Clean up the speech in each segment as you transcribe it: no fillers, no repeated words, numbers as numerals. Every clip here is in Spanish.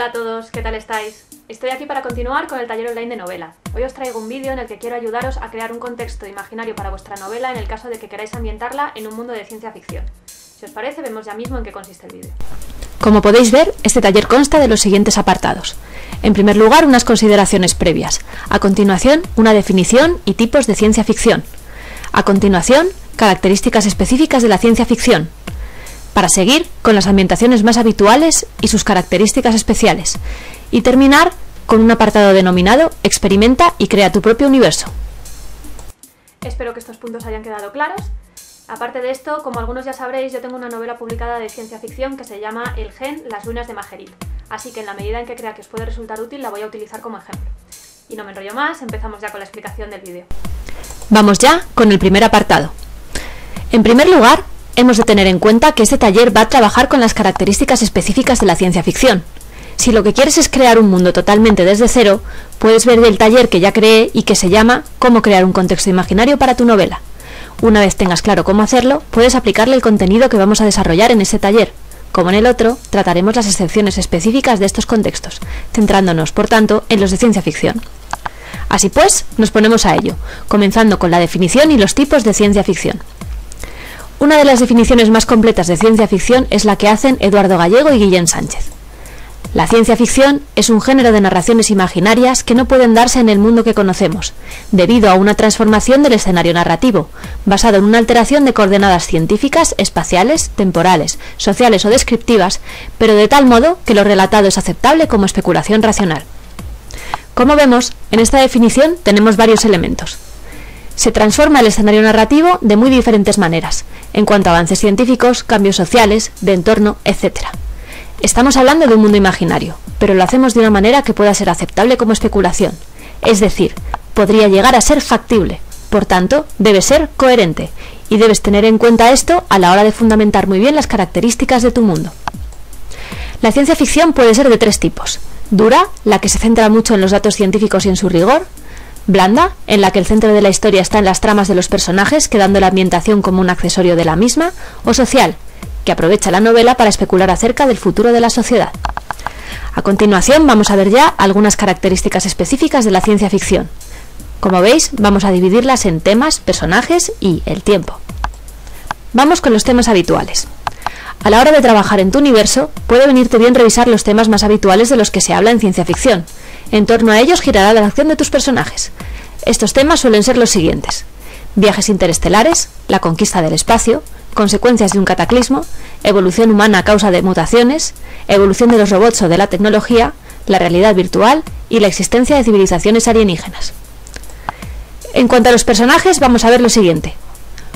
Hola a todos, ¿qué tal estáis? Estoy aquí para continuar con el taller online de novela. Hoy os traigo un vídeo en el que quiero ayudaros a crear un contexto imaginario para vuestra novela en el caso de que queráis ambientarla en un mundo de ciencia ficción. Si os parece, vemos ya mismo en qué consiste el vídeo. Como podéis ver, este taller consta de los siguientes apartados. En primer lugar, unas consideraciones previas. A continuación, una definición y tipos de ciencia ficción. A continuación, características específicas de la ciencia ficción. Para seguir con las ambientaciones más habituales y sus características especiales. Y terminar con un apartado denominado Experimenta y crea tu propio universo. Espero que estos puntos hayan quedado claros. Aparte de esto, como algunos ya sabréis, yo tengo una novela publicada de ciencia ficción que se llama El Gen, las ruinas de Majerit. Así que en la medida en que crea que os puede resultar útil, la voy a utilizar como ejemplo. Y no me enrollo más, empezamos ya con la explicación del vídeo. Vamos ya con el primer apartado. En primer lugar, hemos de tener en cuenta que este taller va a trabajar con las características específicas de la ciencia ficción. Si lo que quieres es crear un mundo totalmente desde cero, puedes ver el taller que ya creé y que se llama Cómo crear un contexto imaginario para tu novela. Una vez tengas claro cómo hacerlo, puedes aplicarle el contenido que vamos a desarrollar en este taller. Como en el otro, trataremos las excepciones específicas de estos contextos, centrándonos, por tanto, en los de ciencia ficción. Así pues, nos ponemos a ello, comenzando con la definición y los tipos de ciencia ficción. Una de las definiciones más completas de ciencia ficción es la que hacen Eduardo Gallego y Guillén Sánchez. La ciencia ficción es un género de narraciones imaginarias que no pueden darse en el mundo que conocemos, debido a una transformación del escenario narrativo, basado en una alteración de coordenadas científicas, espaciales, temporales, sociales o descriptivas, pero de tal modo que lo relatado es aceptable como especulación racional. Como vemos, en esta definición tenemos varios elementos. Se transforma el escenario narrativo de muy diferentes maneras, en cuanto a avances científicos, cambios sociales, de entorno, etc. Estamos hablando de un mundo imaginario, pero lo hacemos de una manera que pueda ser aceptable como especulación, es decir, podría llegar a ser factible, por tanto, debe ser coherente, y debes tener en cuenta esto a la hora de fundamentar muy bien las características de tu mundo. La ciencia ficción puede ser de tres tipos: dura, la que se centra mucho en los datos científicos y en su rigor; blanda, en la que el centro de la historia está en las tramas de los personajes, quedando la ambientación como un accesorio de la misma; o social, que aprovecha la novela para especular acerca del futuro de la sociedad. A continuación vamos a ver ya algunas características específicas de la ciencia ficción. Como veis, vamos a dividirlas en temas, personajes y el tiempo. Vamos con los temas habituales. A la hora de trabajar en tu universo, puede venirte bien revisar los temas más habituales de los que se habla en ciencia ficción. En torno a ellos girará la acción de tus personajes. Estos temas suelen ser los siguientes: viajes interestelares, la conquista del espacio, consecuencias de un cataclismo, evolución humana a causa de mutaciones, evolución de los robots o de la tecnología, la realidad virtual y la existencia de civilizaciones alienígenas. En cuanto a los personajes, vamos a ver lo siguiente.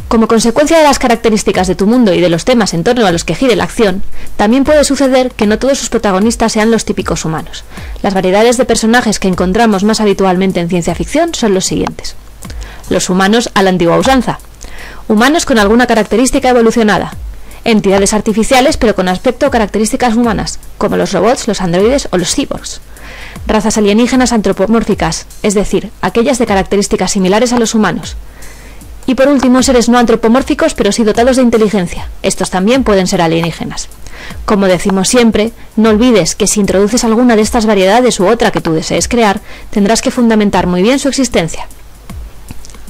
Como consecuencia de las características de tu mundo y de los temas en torno a los que gire la acción, también puede suceder que no todos sus protagonistas sean los típicos humanos. Las variedades de personajes que encontramos más habitualmente en ciencia ficción son los siguientes. Los humanos a la antigua usanza. Humanos con alguna característica evolucionada. Entidades artificiales pero con aspecto o características humanas, como los robots, los androides o los cyborgs. Razas alienígenas antropomórficas, es decir, aquellas de características similares a los humanos. Y por último, seres no antropomórficos pero sí dotados de inteligencia. Estos también pueden ser alienígenas. Como decimos siempre, no olvides que si introduces alguna de estas variedades u otra que tú desees crear, tendrás que fundamentar muy bien su existencia.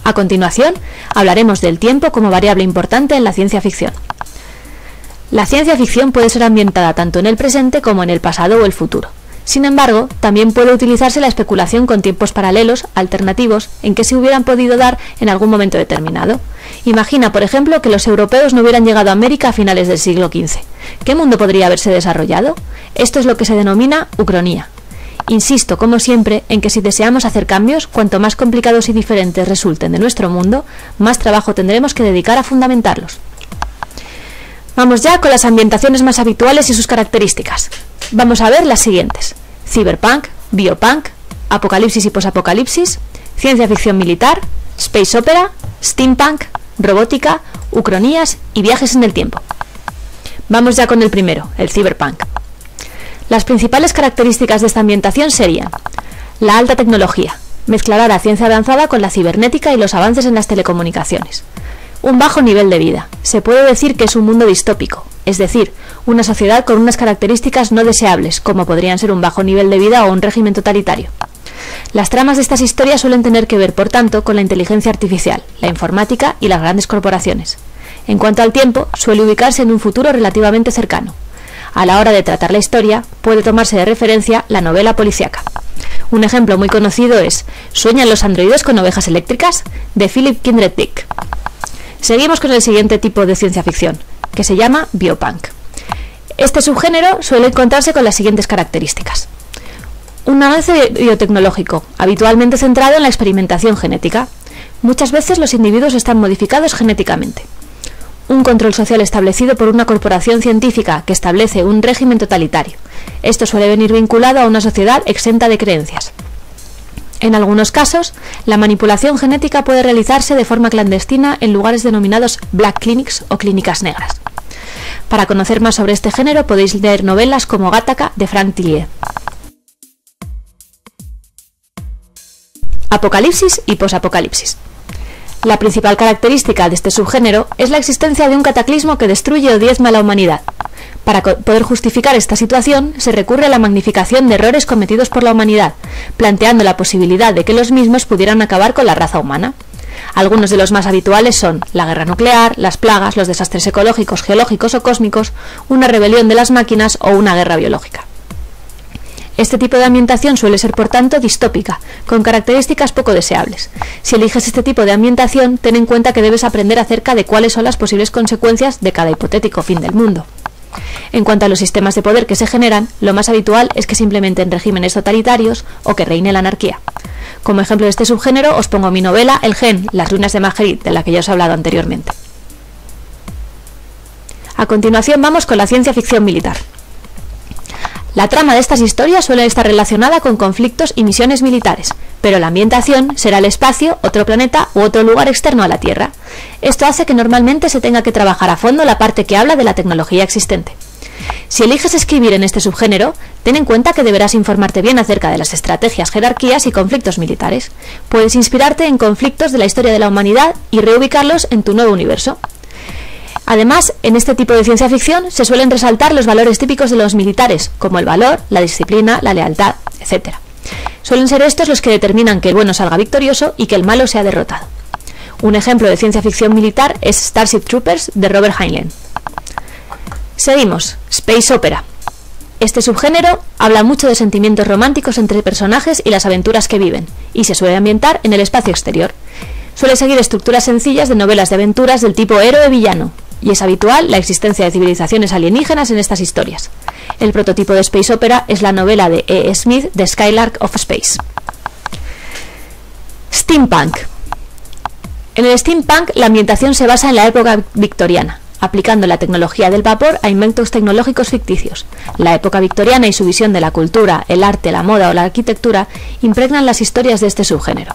A continuación, hablaremos del tiempo como variable importante en la ciencia ficción. La ciencia ficción puede ser ambientada tanto en el presente como en el pasado o el futuro. Sin embargo, también puede utilizarse la especulación con tiempos paralelos, alternativos, en que se hubieran podido dar en algún momento determinado. Imagina, por ejemplo, que los europeos no hubieran llegado a América a finales del siglo XV. ¿Qué mundo podría haberse desarrollado? Esto es lo que se denomina ucronía. Insisto, como siempre, en que si deseamos hacer cambios, cuanto más complicados y diferentes resulten de nuestro mundo, más trabajo tendremos que dedicar a fundamentarlos. Vamos ya con las ambientaciones más habituales y sus características. Vamos a ver las siguientes: cyberpunk, biopunk, apocalipsis y posapocalipsis, ciencia ficción militar, space opera, steampunk, robótica, ucronías y viajes en el tiempo. Vamos ya con el primero, el cyberpunk. Las principales características de esta ambientación serían: la alta tecnología, mezclará la ciencia avanzada con la cibernética y los avances en las telecomunicaciones. Un bajo nivel de vida, se puede decir que es un mundo distópico, es decir, una sociedad con unas características no deseables, como podrían ser un bajo nivel de vida o un régimen totalitario. Las tramas de estas historias suelen tener que ver, por tanto, con la inteligencia artificial, la informática y las grandes corporaciones. En cuanto al tiempo, suele ubicarse en un futuro relativamente cercano. A la hora de tratar la historia, puede tomarse de referencia la novela policíaca. Un ejemplo muy conocido es ¿Sueñan los androides con ovejas eléctricas?, de Philip K. Dick. Seguimos con el siguiente tipo de ciencia ficción, que se llama biopunk. Este subgénero suele encontrarse con las siguientes características. Un avance biotecnológico, habitualmente centrado en la experimentación genética. Muchas veces los individuos están modificados genéticamente. Un control social establecido por una corporación científica que establece un régimen totalitario. Esto suele venir vinculado a una sociedad exenta de creencias. En algunos casos, la manipulación genética puede realizarse de forma clandestina en lugares denominados black clinics o clínicas negras. Para conocer más sobre este género podéis leer novelas como Gattaca de Frank Tillier. Apocalipsis y posapocalipsis. La principal característica de este subgénero es la existencia de un cataclismo que destruye o diezma a la humanidad. Para poder justificar esta situación, se recurre a la magnificación de errores cometidos por la humanidad, planteando la posibilidad de que los mismos pudieran acabar con la raza humana. Algunos de los más habituales son la guerra nuclear, las plagas, los desastres ecológicos, geológicos o cósmicos, una rebelión de las máquinas o una guerra biológica. Este tipo de ambientación suele ser, por tanto, distópica, con características poco deseables. Si eliges este tipo de ambientación, ten en cuenta que debes aprender acerca de cuáles son las posibles consecuencias de cada hipotético fin del mundo. En cuanto a los sistemas de poder que se generan, lo más habitual es que se implementen regímenes totalitarios o que reine la anarquía. Como ejemplo de este subgénero, os pongo mi novela El Gen, las ruinas de Marguerite, de la que ya os he hablado anteriormente. A continuación vamos con la ciencia ficción militar. La trama de estas historias suele estar relacionada con conflictos y misiones militares, pero la ambientación será el espacio, otro planeta u otro lugar externo a la Tierra. Esto hace que normalmente se tenga que trabajar a fondo la parte que habla de la tecnología existente. Si eliges escribir en este subgénero, ten en cuenta que deberás informarte bien acerca de las estrategias, jerarquías y conflictos militares. Puedes inspirarte en conflictos de la historia de la humanidad y reubicarlos en tu nuevo universo. Además, en este tipo de ciencia ficción se suelen resaltar los valores típicos de los militares, como el valor, la disciplina, la lealtad, etc. Suelen ser estos los que determinan que el bueno salga victorioso y que el malo sea derrotado. Un ejemplo de ciencia ficción militar es Starship Troopers de Robert Heinlein. Seguimos, Space Opera. Este subgénero habla mucho de sentimientos románticos entre personajes y las aventuras que viven, y se suele ambientar en el espacio exterior. Suele seguir estructuras sencillas de novelas de aventuras del tipo héroe-villano, y es habitual la existencia de civilizaciones alienígenas en estas historias. El prototipo de Space Opera es la novela de E. Smith de Skylark of Space. Steampunk. En el steampunk la ambientación se basa en la época victoriana, aplicando la tecnología del vapor a inventos tecnológicos ficticios. La época victoriana y su visión de la cultura, el arte, la moda o la arquitectura impregnan las historias de este subgénero.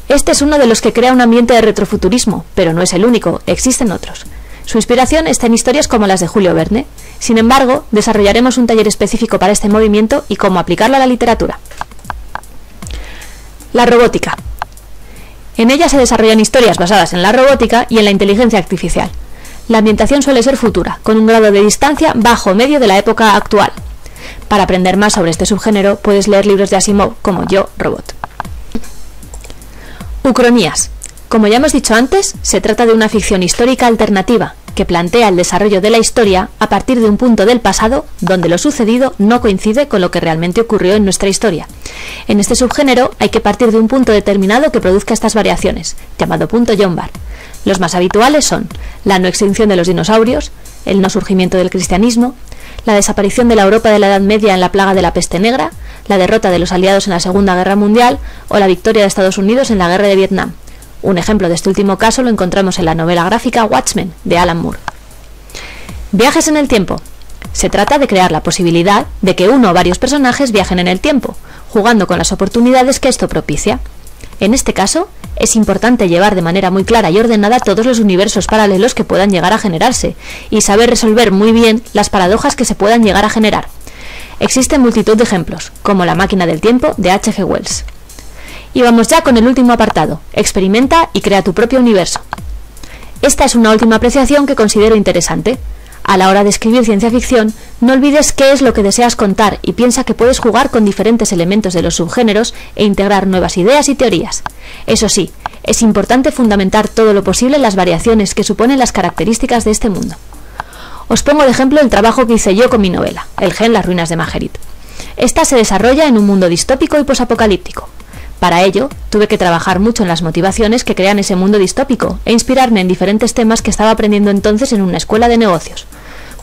Este es uno de los que crea un ambiente de retrofuturismo, pero no es el único, existen otros. Su inspiración está en historias como las de Julio Verne. Sin embargo, desarrollaremos un taller específico para este movimiento y cómo aplicarlo a la literatura. La robótica. En ella se desarrollan historias basadas en la robótica y en la inteligencia artificial. La ambientación suele ser futura, con un grado de distancia bajo o medio de la época actual. Para aprender más sobre este subgénero, puedes leer libros de Asimov como Yo, Robot. Ucronías. Como ya hemos dicho antes, se trata de una ficción histórica alternativa, que plantea el desarrollo de la historia a partir de un punto del pasado donde lo sucedido no coincide con lo que realmente ocurrió en nuestra historia. En este subgénero hay que partir de un punto determinado que produzca estas variaciones, llamado punto John Barr. Los más habituales son la no extinción de los dinosaurios, el no surgimiento del cristianismo, la desaparición de la Europa de la Edad Media en la plaga de la peste negra, la derrota de los aliados en la Segunda Guerra Mundial o la victoria de Estados Unidos en la Guerra de Vietnam. Un ejemplo de este último caso lo encontramos en la novela gráfica Watchmen, de Alan Moore. Viajes en el tiempo. Se trata de crear la posibilidad de que uno o varios personajes viajen en el tiempo, jugando con las oportunidades que esto propicia. En este caso, es importante llevar de manera muy clara y ordenada todos los universos paralelos que puedan llegar a generarse, y saber resolver muy bien las paradojas que se puedan llegar a generar. Existen multitud de ejemplos, como La máquina del tiempo, de H.G. Wells. Y vamos ya con el último apartado, experimenta y crea tu propio universo. Esta es una última apreciación que considero interesante. A la hora de escribir ciencia ficción, no olvides qué es lo que deseas contar y piensa que puedes jugar con diferentes elementos de los subgéneros e integrar nuevas ideas y teorías. Eso sí, es importante fundamentar todo lo posible en las variaciones que suponen las características de este mundo. Os pongo de ejemplo el trabajo que hice yo con mi novela, El gen, las ruinas de Majerit. Esta se desarrolla en un mundo distópico y posapocalíptico. Para ello, tuve que trabajar mucho en las motivaciones que crean ese mundo distópico e inspirarme en diferentes temas que estaba aprendiendo entonces en una escuela de negocios.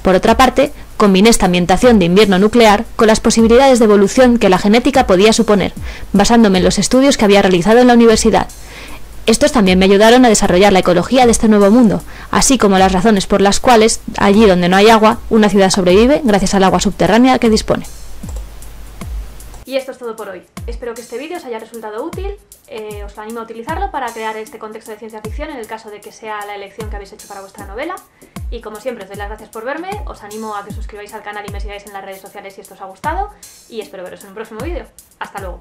Por otra parte, combiné esta ambientación de invierno nuclear con las posibilidades de evolución que la genética podía suponer, basándome en los estudios que había realizado en la universidad. Estos también me ayudaron a desarrollar la ecología de este nuevo mundo, así como las razones por las cuales, allí donde no hay agua, una ciudad sobrevive gracias al agua subterránea que dispone. Y esto es todo por hoy. Espero que este vídeo os haya resultado útil. Os animo a utilizarlo para crear este contexto de ciencia ficción en el caso de que sea la elección que habéis hecho para vuestra novela. Y como siempre os doy las gracias por verme, os animo a que os suscribáis al canal y me sigáis en las redes sociales si esto os ha gustado y espero veros en un próximo vídeo. ¡Hasta luego!